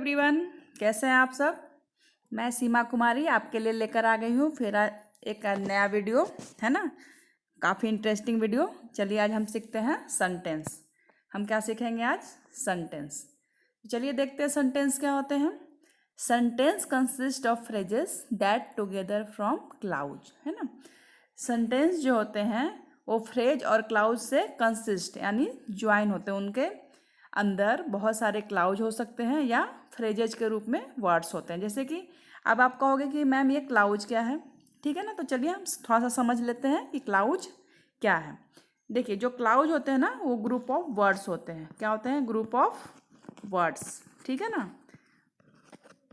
Everyone, कैसे हैं आप सब। मैं सीमा कुमारी आपके लिए लेकर आ गई हूँ फिर एक नया वीडियो, है ना। काफ़ी इंटरेस्टिंग वीडियो। चलिए आज हम सीखते हैं सेंटेंस। हम क्या सीखेंगे आज? सेंटेंस। चलिए देखते हैं सेंटेंस क्या होते हैं। Sentence consist of phrases that together from clause, है ना। सेंटेंस जो होते हैं वो फ्रेज और क्लाउज से कंसिस्ट यानी ज्वाइन होते हैं। उनके अंदर बहुत सारे क्लाउज हो सकते हैं या फ्रेजेज के रूप में वर्ड्स होते हैं। जैसे कि अब आप कहोगे कि मैम ये क्लाउज क्या है, ठीक है ना। तो चलिए हम थोड़ा सा समझ लेते हैं कि क्लाउज क्या है। देखिए, जो क्लाउज होते हैं ना वो ग्रुप ऑफ वर्ड्स होते हैं। क्या होते हैं? ग्रुप ऑफ वर्ड्स, ठीक है ना।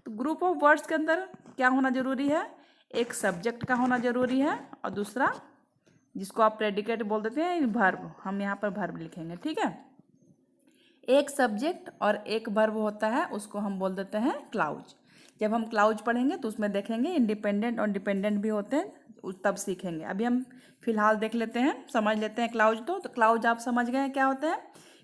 तो ग्रुप ऑफ वर्ड्स के अंदर क्या होना जरूरी है? एक सब्जेक्ट का होना जरूरी है और दूसरा जिसको आप प्रेडिकेट बोल देते हैं वर्ब। हम यहाँ पर वर्ब लिखेंगे, ठीक है। एक सब्जेक्ट और एक वर्ब होता है, उसको हम बोल देते हैं क्लाउज। जब हम क्लाउज पढ़ेंगे तो उसमें देखेंगे इंडिपेंडेंट और डिपेंडेंट भी होते हैं, तब सीखेंगे। अभी हम फिलहाल देख लेते हैं, समझ लेते हैं क्लाउज। तो क्लाउज आप समझ गए क्या होते हैं।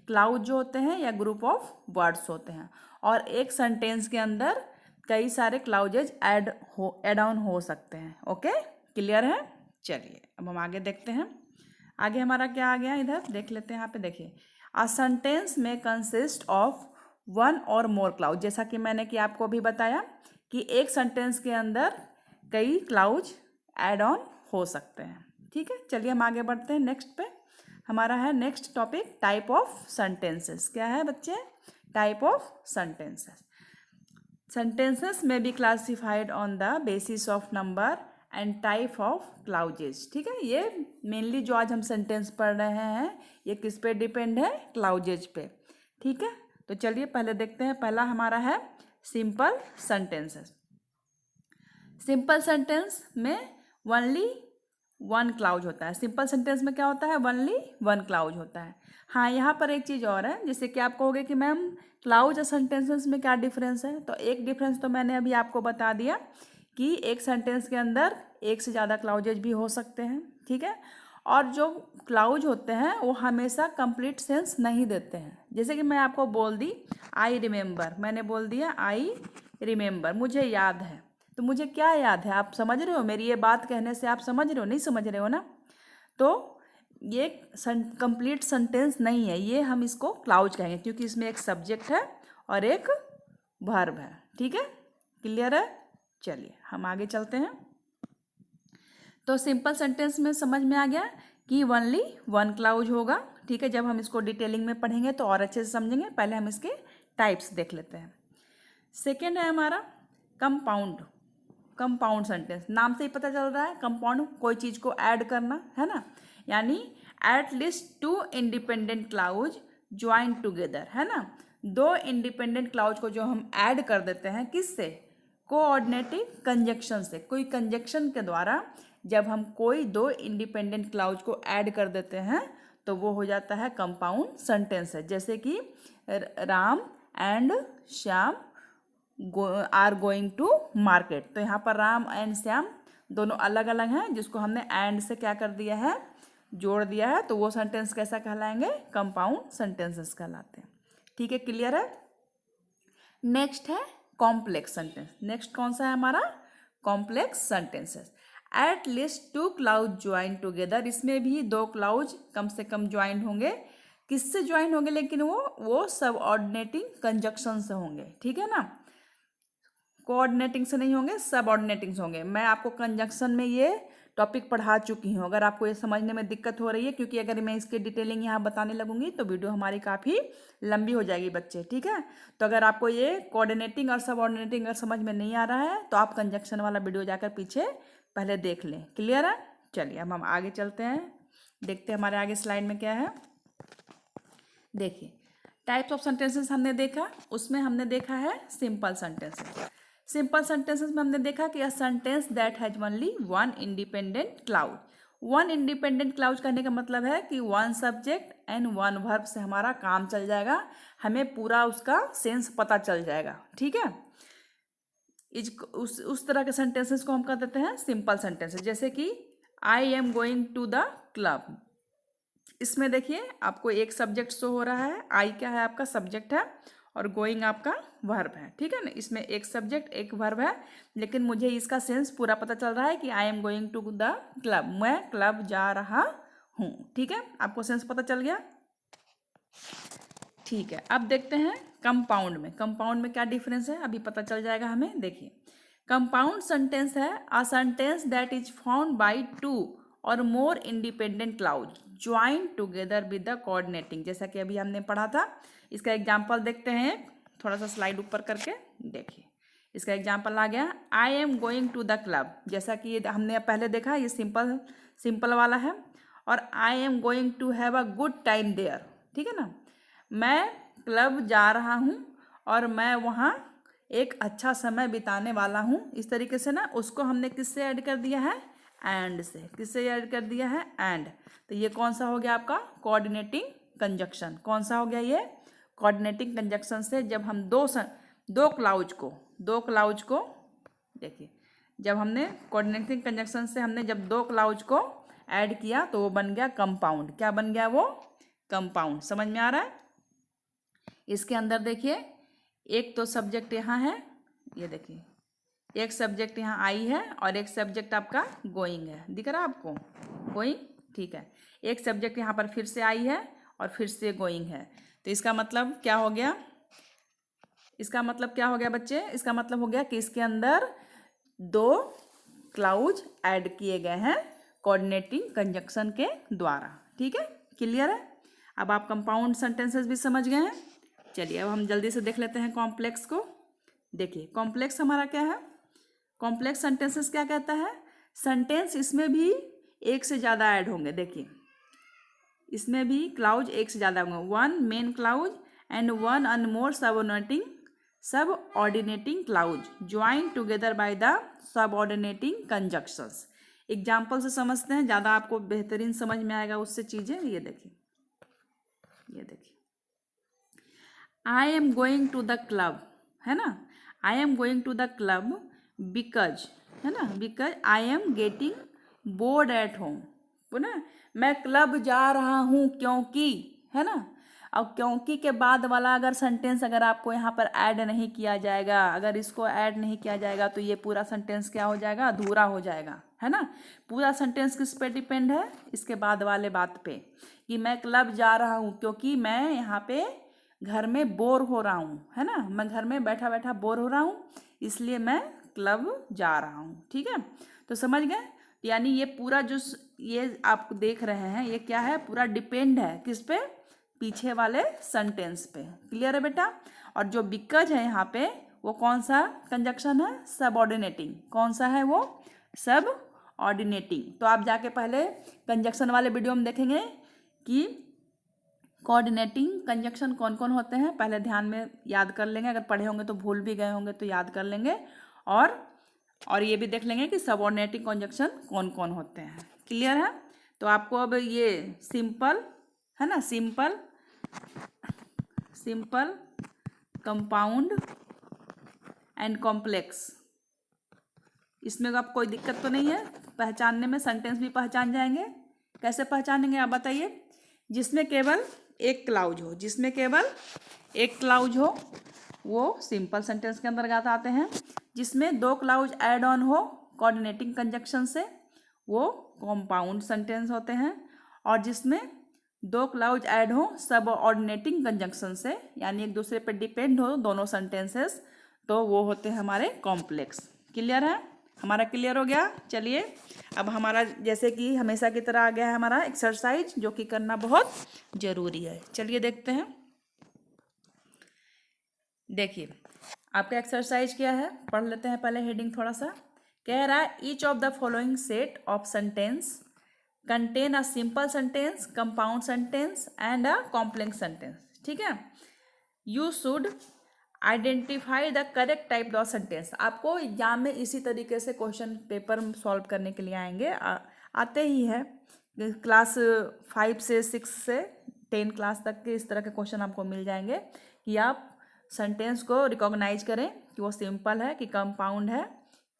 क्लाउज जो होते हैं या ग्रुप ऑफ वर्ड्स होते हैं और एक सेंटेंस के अंदर कई सारे क्लाउजेज ऐड ऑन हो सकते हैं। ओके, क्लियर है। चलिए अब हम आगे देखते हैं। आगे हमारा क्या आ गया, इधर देख लेते हैं। यहाँ पे देखिए, अ सेंटेंस में कंसिस्ट ऑफ वन और मोर क्लाउज। जैसा कि मैंने कि आपको अभी बताया कि एक सेंटेंस के अंदर कई क्लाउज ऐड ऑन हो सकते हैं, ठीक है। चलिए हम आगे बढ़ते हैं नेक्स्ट पे। हमारा है next topic type of sentences. क्या है बच्चे? Type of sentences. सेंटेंसेस में be classified on the basis of number and type of clauses, ठीक है। ये मेनली जो आज हम सेंटेंस पढ़ रहे हैं ये किस पे डिपेंड है? क्लाउजेज पे, ठीक है। तो चलिए पहले देखते हैं। पहला हमारा है सिंपल सेंटेंसेस। सिंपल सेंटेंस में ओनली वन क्लाउज होता है। सिंपल सेंटेंस में क्या होता है? ओनली वन क्लाउज होता है। हाँ, यहाँ पर एक चीज़ और है, जैसे कि आप कहोगे कि मैम क्लाउज और सेंटेंसेस में क्या डिफरेंस है। तो एक डिफरेंस तो मैंने अभी आपको बता दिया कि एक सेंटेंस के अंदर एक से ज़्यादा क्लाउजेज भी हो सकते हैं, ठीक है। और जो क्लाउज होते हैं वो हमेशा कंप्लीट सेंस नहीं देते हैं। जैसे कि मैं आपको बोल दी आई रिमेंबर, मैंने बोल दिया आई रिमेंबर, मुझे याद है। तो मुझे क्या याद है? आप समझ रहे हो? मेरी ये बात कहने से आप समझ रहे हो? नहीं समझ रहे हो ना। तो ये कंप्लीट सेंटेंस नहीं है, ये हम इसको क्लाउज कहेंगे क्योंकि इसमें एक सब्जेक्ट है और एक वर्ब है, ठीक है। क्लियर है। चलिए हम आगे चलते हैं। तो सिंपल सेंटेंस में समझ में आ गया कि ओनली वन क्लाउज होगा, ठीक है। जब हम इसको डिटेलिंग में पढ़ेंगे तो और अच्छे से समझेंगे। पहले हम इसके टाइप्स देख लेते हैं। सेकेंड है हमारा कंपाउंड। कंपाउंड सेंटेंस, नाम से ही पता चल रहा है कंपाउंड, कोई चीज़ को ऐड करना, है ना। यानी at least two independent clause join together, है ना। दो इंडिपेंडेंट क्लाउज को जो हम ऐड कर देते हैं, किससे? कोऑर्डिनेटिंग कंजक्शन से। कोई कंजक्शन के द्वारा जब हम कोई दो इंडिपेंडेंट क्लाउज को ऐड कर देते हैं तो वो हो जाता है कंपाउंड सेंटेंस है। जैसे कि Ram and Shyam are going to market. तो यहाँ पर राम एंड श्याम दोनों अलग अलग हैं, जिसको हमने एंड से क्या कर दिया है? जोड़ दिया है। तो वो सेंटेंस कैसा कहलाएंगे? कंपाउंड सेंटेंसेस कहलाते हैं, ठीक है। क्लियर है। नेक्स्ट है कॉम्प्लेक्स सेंटेंस। नेक्स्ट कौन सा है हमारा? Complex sentences. At least two clause join together. इसमें भी दो क्लाउज कम से कम ज्वाइन होंगे। किससे ज्वाइन होंगे? लेकिन वो सबऑर्डिनेटिंग कंजक्शन से होंगे, ठीक है ना। कोऑर्डिनेटिंग से नहीं होंगे, सबऑर्डिनेटिंग से होंगे। मैं आपको कंजक्शन में ये टॉपिक पढ़ा चुकी हूँ। अगर आपको ये समझने में दिक्कत हो रही है, क्योंकि अगर मैं इसकी डिटेलिंग यहाँ बताने लगूंगी तो वीडियो हमारी काफ़ी लंबी हो जाएगी बच्चे, ठीक है। तो अगर आपको ये कोऑर्डिनेटिंग और सबऑर्डिनेटिंग अगर समझ में नहीं आ रहा है तो आप कंजक्शन वाला वीडियो जाकर पीछे पहले देख लें। क्लियर है। चलिए अब हम आगे चलते हैं, देखते हैं हमारे आगे स्लाइड में क्या है। देखिए, टाइप्स ऑफ सेंटेंसेस हमने देखा, उसमें हमने देखा है सिंपल सेंटेंसेस। सिंपल सेंटेंसेस में हमने देखा कि a sentence that has only one independent clause. One independent clause कहने का मतलब है कि one subject and one verb से हमारा काम चल जाएगा, हमें पूरा उसका सेंस पता चल जाएगा, ठीक है। उस तरह के सेंटेंसेस को हम कह देते हैं सिंपल सेंटेंसेस। जैसे कि I am going to the club. इसमें देखिए आपको एक सब्जेक्ट शो हो रहा है, आई क्या है? आपका सब्जेक्ट है, और गोइंग आपका वर्ब है, ठीक है ना। इसमें एक सब्जेक्ट एक वर्ब है, लेकिन मुझे इसका सेंस पूरा पता चल रहा है कि I am going to the club, मैं क्लब जा रहा हूँ, ठीक है। आपको सेंस पता चल गया, ठीक है। अब देखते हैं कंपाउंड में, कंपाउंड में क्या डिफरेंस है अभी पता चल जाएगा हमें। देखिए कंपाउंड सेंटेंस है a sentence that is found by two or more independent clause join together with the coordinating, जैसा कि अभी हमने पढ़ा था। इसका एग्जाम्पल देखते हैं, थोड़ा सा स्लाइड ऊपर करके देखिए। इसका एग्जाम्पल आ गया, I am going to the club, जैसा कि ये हमने पहले देखा, ये सिंपल सिंपल वाला है। और I am going to have a good time there, ठीक है ना। मैं क्लब जा रहा हूँ और मैं वहाँ एक अच्छा समय बिताने वाला हूँ, इस तरीके से ना उसको हमने किससे ऐड कर दिया है, एंड से। किससे ऐड कर दिया है, एंड। तो ये कौन सा हो गया आपका कोऑर्डिनेटिंग कंजक्शन, कौन सा हो गया ये कोऑर्डिनेटिंग कंजक्शन से जब हम दो क्लाउज को देखिए, जब हमने कोऑर्डिनेटिंग कंजक्शन से हमने जब दो क्लाउज को ऐड किया तो वो बन गया कंपाउंड। क्या बन गया वो, कंपाउंड। समझ में आ रहा है। इसके अंदर देखिए एक तो सब्जेक्ट यहाँ है, ये देखिए एक सब्जेक्ट यहाँ आई है और एक सब्जेक्ट आपका गोइंग है, दिख रहा है आपको, गोइंग, ठीक है। एक सब्जेक्ट यहाँ पर फिर से आई है और फिर से गोइंग है। तो इसका मतलब क्या हो गया, इसका मतलब क्या हो गया बच्चे, इसका मतलब हो गया कि इसके अंदर दो क्लाउज ऐड किए गए हैं कोऑर्डिनेटिंग कंजक्शन के द्वारा, ठीक है, क्लियर है। अब आप कंपाउंड सेंटेंसेस भी समझ गए हैं। चलिए अब हम जल्दी से देख लेते हैं कॉम्प्लेक्स को। देखिए कॉम्प्लेक्स हमारा क्या है, कॉम्प्लेक्स सेंटेंसेस क्या कहता है, सेंटेंस इसमें भी एक से ज़्यादा ऐड होंगे। देखिए इसमें भी क्लाउज एक से ज़्यादा होंगे, one main clause and one and more subordinating clause join together by the subordinating conjunctions. Example से समझते हैं, ज़्यादा आपको बेहतरीन समझ में आएगा उससे चीज़ें। ये देखिए, ये देखिए I am going to the club, है ना, I am going to the club because, है ना, because I am getting bored at home, ना मैं क्लब जा रहा हूँ क्योंकि, है ना। अब क्योंकि के बाद वाला अगर सेंटेंस अगर आपको यहाँ पर ऐड नहीं किया जाएगा, अगर इसको ऐड नहीं किया जाएगा तो ये पूरा सेंटेंस क्या हो जाएगा, अधूरा हो जाएगा, है ना। पूरा सेंटेंस किस पे डिपेंड है, इसके बाद वाले बात पे, कि मैं क्लब जा रहा हूँ क्योंकि मैं यहाँ पे घर में बोर हो रहा हूँ, है ना, मैं घर में बैठा बैठा बोर हो रहा हूँ इसलिए मैं क्लब जा रहा हूँ, ठीक है। तो समझ गए, यानी ये पूरा जो ये आप देख रहे हैं ये क्या है, पूरा डिपेंड है किस पे, पीछे वाले सेंटेंस पे, क्लियर है बेटा। और जो बिकॉज है यहाँ पे वो कौन सा कंजक्शन है, सबऑर्डिनेटिंग, कौन सा है वो, सब ऑर्डिनेटिंग। तो आप जाके पहले कंजक्शन वाले वीडियो में देखेंगे कि कोऑर्डिनेटिंग कंजक्शन कौन कौन होते हैं, पहले ध्यान में याद कर लेंगे, अगर पढ़े होंगे तो भूल भी गए होंगे तो याद कर लेंगे। और ये भी देख लेंगे कि सबऑर्डिनेटिंग कंजक्शन कौन कौन होते हैं, क्लियर है। तो आपको अब ये सिंपल, है ना, simple, simple, compound and complex, इसमें आप कोई दिक्कत तो नहीं है पहचानने में, सेंटेंस भी पहचान जाएंगे। कैसे पहचानेंगे आप बताइए, जिसमें केवल एक क्लाउज हो, जिसमें केवल एक क्लाउज हो वो सिंपल सेंटेंस के अंतर्गत आते हैं, जिसमें दो क्लाउज ऐड ऑन हो कोऑर्डिनेटिंग कंजक्शन से वो कंपाउंड सेंटेंस होते हैं, और जिसमें दो क्लाउज ऐड हो सब ऑर्डिनेटिंग कंजक्शन से, यानी एक दूसरे पर डिपेंड हो दोनों सेंटेंसेस, तो वो होते हैं हमारे कॉम्प्लेक्स। क्लियर है, हमारा क्लियर हो गया। चलिए अब हमारा जैसे कि हमेशा की तरह आ गया है हमारा एक्सरसाइज, जो कि करना बहुत ज़रूरी है। चलिए देखते हैं। देखिए आपका एक्सरसाइज क्या है, पढ़ लेते हैं पहले हेडिंग थोड़ा सा। कह रहा है each of the following set of sentence contain a simple sentence, compound sentence and a complex sentence, ठीक है। You should identify the correct type of sentence. आपको एग्जाम में इसी तरीके से क्वेश्चन पेपर सॉल्व करने के लिए आएंगे, आते ही है क्लास 5 से 6 से 10 क्लास तक के इस तरह के क्वेश्चन आपको मिल जाएंगे कि आप सेंटेंस को रिकॉग्नाइज करें कि वो सिंपल है कि कंपाउंड है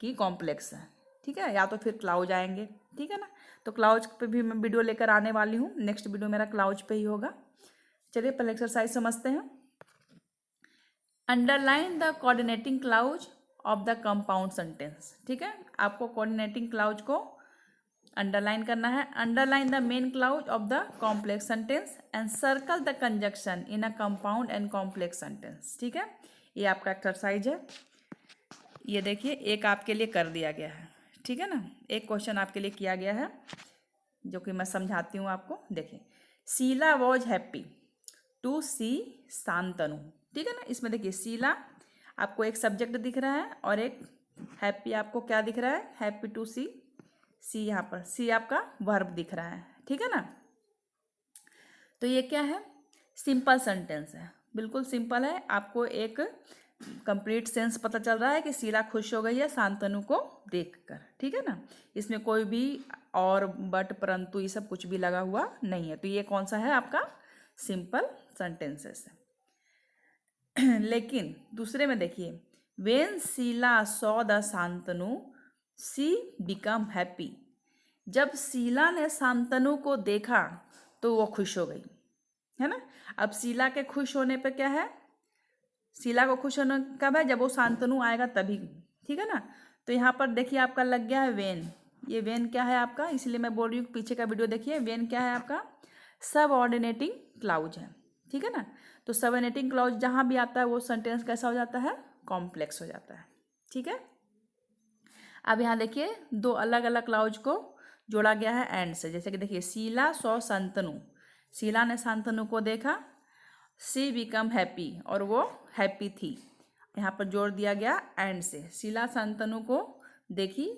कि कॉम्प्लेक्स है, ठीक है, या तो फिर क्लाउज आएंगे, ठीक है ना। तो क्लाउज पे भी मैं वीडियो लेकर आने वाली हूँ, नेक्स्ट वीडियो मेरा क्लाउज पे ही होगा। चलिए पहले एक्सरसाइज समझते हैं। Underline the coordinating clause of the compound sentence. ठीक है, आपको कोऑर्डिनेटिंग क्लाउज को अंडरलाइन करना है। Underline the main clause of the complex sentence and circle the conjunction in a compound and complex sentence. ठीक है, ये आपका एक्सरसाइज है। ये देखिए, एक आपके लिए कर दिया गया है। ठीक है ना, एक क्वेश्चन आपके लिए किया गया है जो कि मैं समझाती हूँ आपको। देखिए, शीला वॉज हैप्पी टू सी शांतनु। ठीक है ना, इसमें देखिए शीला आपको एक सब्जेक्ट दिख रहा है और एक हैप्पी आपको क्या दिख रहा है, हैप्पी टू सी। सी यहाँ पर सी आपका वर्ब दिख रहा है। ठीक है ना, तो ये क्या है, सिंपल सेंटेंस है, बिल्कुल सिंपल है। आपको एक कंप्लीट सेंस पता चल रहा है कि शीला खुश हो गई है शांतनु को देखकर। ठीक है ना, इसमें कोई भी और बट परंतु ये सब कुछ भी लगा हुआ नहीं है। तो ये कौन सा है, आपका सिंपल सेंटेंसेस है। लेकिन दूसरे में देखिए, when Sheela saw the Shantanu she become happy. जब शीला ने शांतनु को देखा तो वो खुश हो गई, है ना। अब शीला के खुश होने पे क्या है, शीला को खुश होना कब है, जब वो शांतनु आएगा तभी। ठीक है ना, तो यहाँ पर देखिए आपका लग गया है वेन। ये वेन क्या है आपका, इसलिए मैं बोल रही हूँ पीछे का वीडियो देखिए। वेन क्या है आपका, सबऑर्डिनेटिंग क्लाउज है। ठीक है ना, तो सबऑर्डिनेटिंग क्लाउज जहाँ भी आता है वो सेंटेंस कैसा हो जाता है, कॉम्प्लेक्स हो जाता है। ठीक है, अब यहाँ देखिए दो अलग अलग क्लाउज को जोड़ा गया है एंड से। जैसे कि देखिए, शीला सॉ शांतनु, शीला ने शांतनु को देखा। सी बिकम हैप्पी, और वो हैप्पी थी। यहाँ पर जोड़ दिया गया एंड से। शीला शांतनु को देखी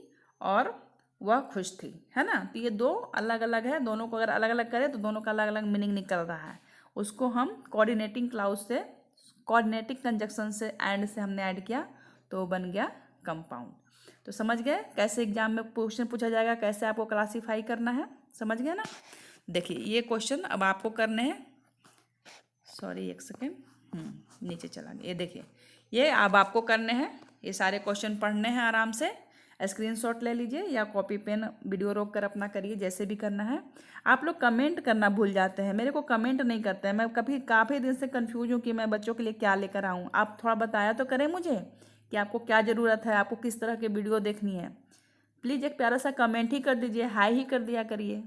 और वह खुश थी, है ना। तो ये दो अलग अलग है, दोनों को अगर अलग अलग करें तो दोनों का अलग अलग मीनिंग निकल रहा है। उसको हम कोऑर्डिनेटिंग क्लाउज से, कोऑर्डिनेटिंग कंजक्शन से, एंड से हमने ऐड किया तो वो बन गया कंपाउंड। तो समझ गए कैसे एग्जाम में क्वेश्चन पूछा जाएगा, कैसे आपको क्लासीफाई करना है, समझ गए ना। देखिए ये क्वेश्चन अब आपको करने हैं, सॉरी एक सेकेंड, नीचे चला गया। ये देखिए, ये अब आपको करने हैं, ये सारे क्वेश्चन पढ़ने हैं आराम से। स्क्रीनशॉट ले लीजिए या कॉपी पेन वीडियो रोक कर अपना करिए, जैसे भी करना है। आप लोग कमेंट करना भूल जाते हैं, मेरे को कमेंट नहीं करते हैं। मैं काफ़ी दिन से कंफ्यूज हूँ कि मैं बच्चों के लिए क्या लेकर आऊँ। आप थोड़ा बताया तो करें मुझे कि आपको क्या ज़रूरत है, आपको किस तरह के वीडियो देखनी है। प्लीज़ एक प्यारा सा कमेंट ही कर दीजिए, हाई ही कर दिया करिए।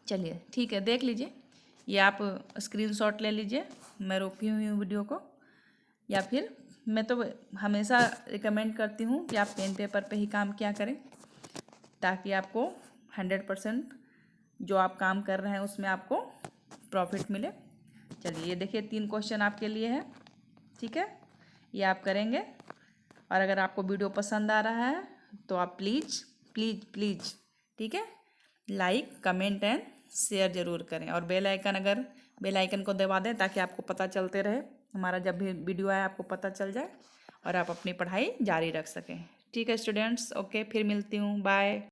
चलिए ठीक है, देख लीजिए, ये आप स्क्रीनशॉट ले लीजिए, मैं रोकी हुई हूँ वीडियो को। या फिर मैं तो हमेशा रिकमेंड करती हूँ कि आप पेन पेपर पे ही काम किया करें, ताकि आपको 100% जो आप काम कर रहे हैं उसमें आपको प्रॉफिट मिले। चलिए ये देखिए 3 क्वेश्चन आपके लिए है। ठीक है, ये आप करेंगे। और अगर आपको वीडियो पसंद आ रहा है तो आप प्लीज़ प्लीज़ प्लीज़, ठीक है, लाइक कमेंट एंड शेयर ज़रूर करें। और बेल आइकन को दबा दें ताकि आपको पता चलते रहे, हमारा जब भी वीडियो आए आपको पता चल जाए और आप अपनी पढ़ाई जारी रख सकें। ठीक है स्टूडेंट्स, ओके, फिर मिलती हूँ, बाय।